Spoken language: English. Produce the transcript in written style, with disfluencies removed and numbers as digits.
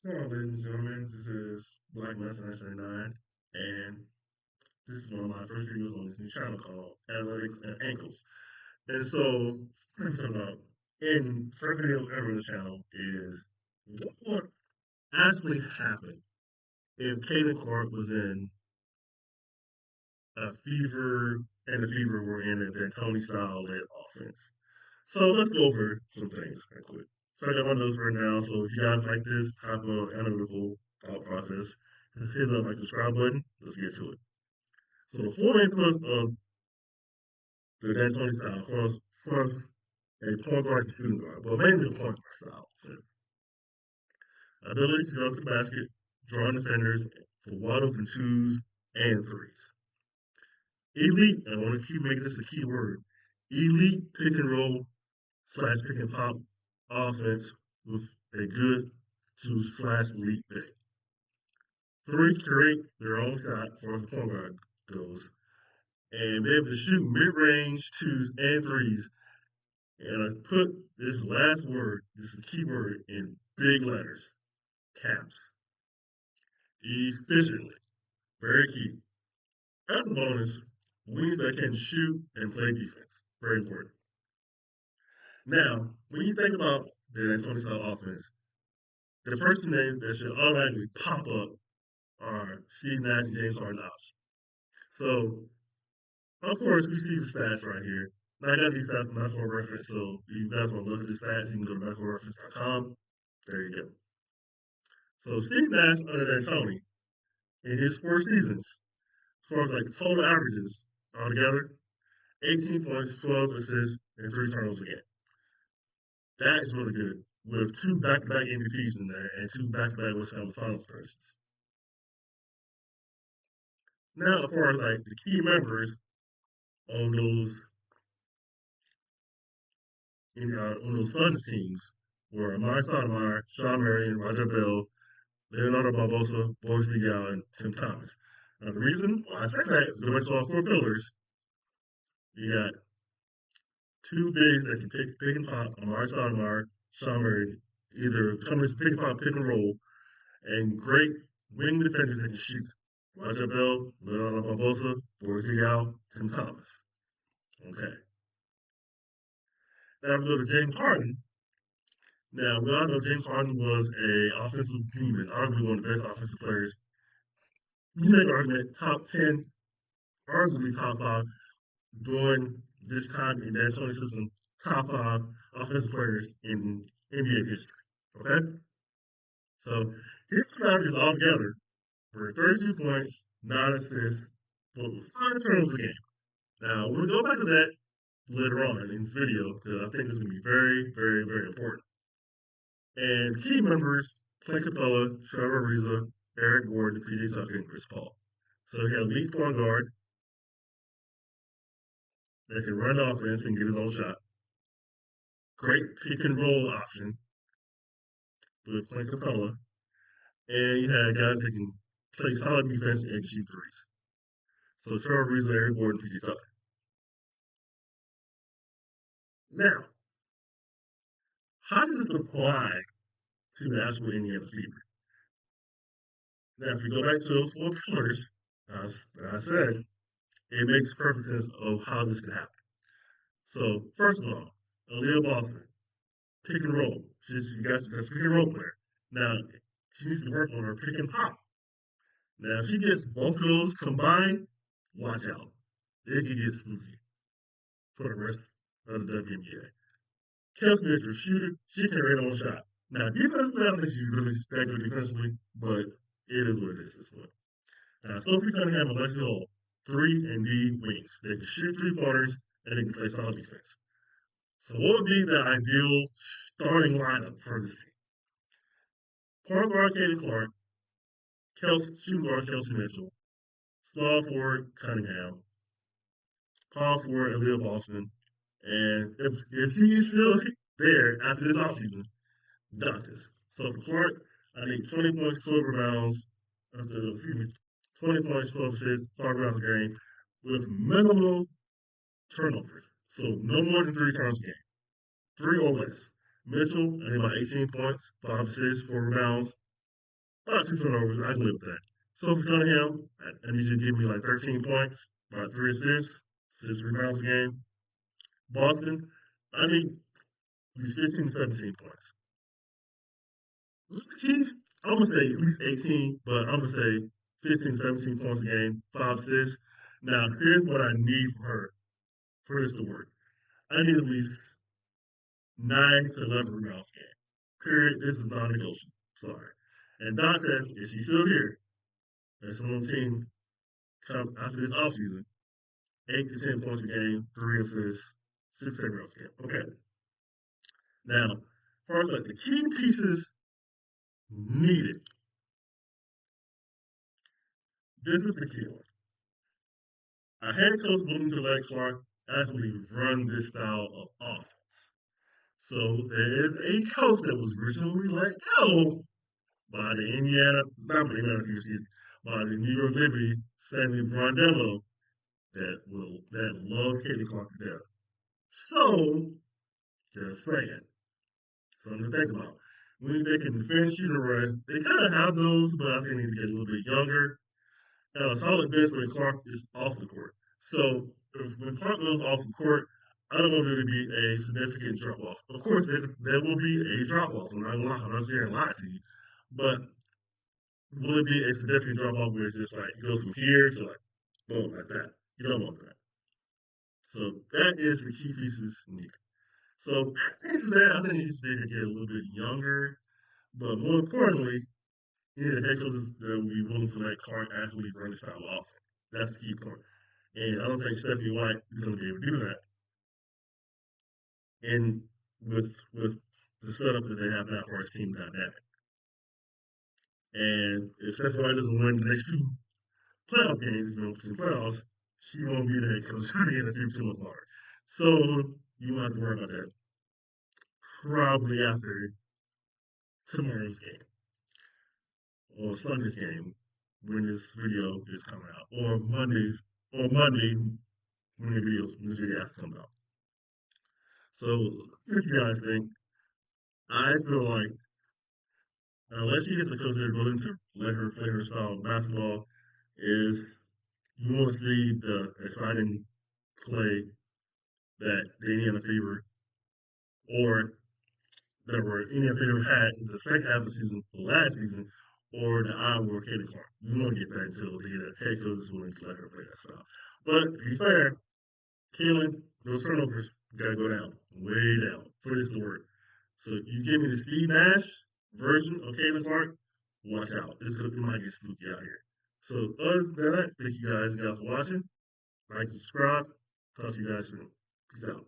Hello, ladies and gentlemen. This is Black Master 979, and this is one of my first videos on this new channel called Analytics and Ankles. And so, what I'm talking about in first video ever on the channel is what would actually happen if Caden Clark was in a fever and the fever were in a D'Antoni style led offense. So let's go over some things right quick. So I got one of those right now. So if you guys like this type of analytical thought process, hit that like subscribe button. Let's get to it. So the four main pillars of the D'Antoni style for a point guard and shooting guard, but mainly a point guard style. Ability to go to the basket, drawing defenders for wide open twos and threes. Elite, and I want to keep making this a key word, elite pick and roll slash pick and pop offense with a good to slash elite pick. Three, create their own shot for the point guard goes and be able to shoot mid range twos and threes. And I put this last word, this is the key word, in big letters, caps, efficiently. Very key. As a bonus, wings that can shoot and play defense. Very important. Now, when you think about the Antonio style offense, the first two names that should automatically pop up are Steve Nash and James Harden. So, of course, we see the stats right here. Now, I got these stats from Basketball Reference, so if you guys want to look at the stats, you can go to basketballreference.com. There you go. So, Steve Nash under D'Antoni in his 4 seasons, as far as like total averages altogether, 18 points, 12 assists, and 3 turnovers a game. That is really good with two back-to-back MVPs in there and two back-to-back West Conference Finals appearances. Now, as far as like the key members on those on those Suns teams were Amari Stoudemire, Sean Marion, Roger Bell, Leonardo Barbosa, Boris Diaw, and Tim Thomas. Now, the reason why I say that is go back to all four pillars. You got two bigs that can pick and pop, Amari Stoudemire, Sean Marion, either come as pick and pop, pick and roll, and great wing defenders that can shoot. Roger Bell, Leonardo Barbosa, Boris Diaw, Tim Thomas. Okay. Now we go to James Harden. Now we all know James Harden was a offensive demon, arguably one of the best offensive players. You make an argument top 10, arguably top five during this time in the D'Antoni system, top five offensive players in NBA history. Okay, so his averages altogether were 32 points, 9 assists, but with 5 turnovers a game. Now, we're gonna go back to that later on in this video because I think it's gonna be very, very, very important. And key members: Clint Capella, Trevor Ariza, Eric Gordon, PJ Tucker, and Chris Paul. So he had a lead point guard that can run offense and get his own shot. Great pick and roll option with Clint Capella. And you had guys that can play solid defense and shoot threes. So Trevor Ariza, Eric Gordon, PJ Tucker. Now, how does this apply to the actual Indiana Fever? Now, if we go back to those four pillars, as I said, it makes perfect sense of how this could happen. So, first of all, Aaliyah Boston, pick and roll. You got that's pick and roll player. Now, she needs to work on her pick and pop. Now, if she gets both of those combined, watch out. It could get spooky for the rest of the WNBA. Kelsey is your shooter. She can rain on a shot. Now, defensively, I don't think she's really that good defensively, but it is what it is this point. Now, Sophie Cunningham and Lexi Hall, 3 and D wings. They can shoot 3 pointers and they can play solid defense. So, what would be the ideal starting lineup for this team? Point guard Katie Clark, shooting guard Kelsey Mitchell, small forward Cunningham, power forward Aaliyah Boston, and if he's still there after this offseason, Dantas. So for Clark, I need 20 points, 12 rebounds, excuse me, 20 points, 12 assists, 5 rebounds a game with minimal turnovers. So no more than 3 turns a game, 3 or less. Mitchell, I need about 18 points, 5 assists, 4 rebounds. about 2 turnovers. I can live with that. Sophie Cunningham, I need you to give me like 13 points, about 3 assists, 6 rebounds a game. Boston, I need at least 15 to 17 points. He, I'm gonna say at least 18, but I'm gonna say 15, 17 points a game, 5 assists. Now, here's what I need for her for this to work. I need at least 9 to 11 rebounds a game. Period. This is non-negotiable. Sorry. And Dantes, if she's still here, that's on the team come after this offseason, 8 to 10 points a game, 3 assists, 6 rebounds a game. Okay. Now, as far as like the key pieces needed, this is the key one. A head coach willing to let Clark actually run this style of offense. So there is a coach that was recently let go by the Indiana, not by the Indiana Fever, by the New York Liberty, Stanley Brondello, that loves Katie Clark to death. So just saying, something to think about. When they can defend, shoot, and run, they kind of have those, but I think they need to get a little bit younger. A solid bench when Clark is off the court. So if when Clark goes off the court, I don't want there to be a significant drop off. Of course, there will be a drop off. I'm not saying lie to you, but will it be a significant drop off where it's just like it goes from here to like boom like that? You don't want that. So that is the key pieces needed. So pieces there, I think you just need to get a little bit younger, but more importantly, you need a head coach that will be willing to let Clark actually run the style off. That's the key point. And I don't think Stephanie White is going to be able to do that. And with the setup that they have now for his team dynamic. And if Stephanie White doesn't win the next 2 playoff games, in playoffs, she won't be the head coach in a few too much longer. So you won't have to worry about that probably after tomorrow's game or Sunday's game when this video is coming out, or Monday when this video has to come out. So here's the honest thing. I feel like unless she gets a coach that's willing to let her play her style of basketball, is you want to see the exciting play that the Indiana Fever or that were Indiana Fever had in the second half of the season last season, or the Iowa Katie Clark. You won't get that until the head coach is willing to let her play that style. But to be fair, Keelan, those turnovers gotta go down, way down, for this to work. So you give me the Steve Nash version of Caitlin Clark, watch out. It might get spooky out here. So other than that, thank you guys for watching. Like and subscribe. Talk to you guys soon. Peace out.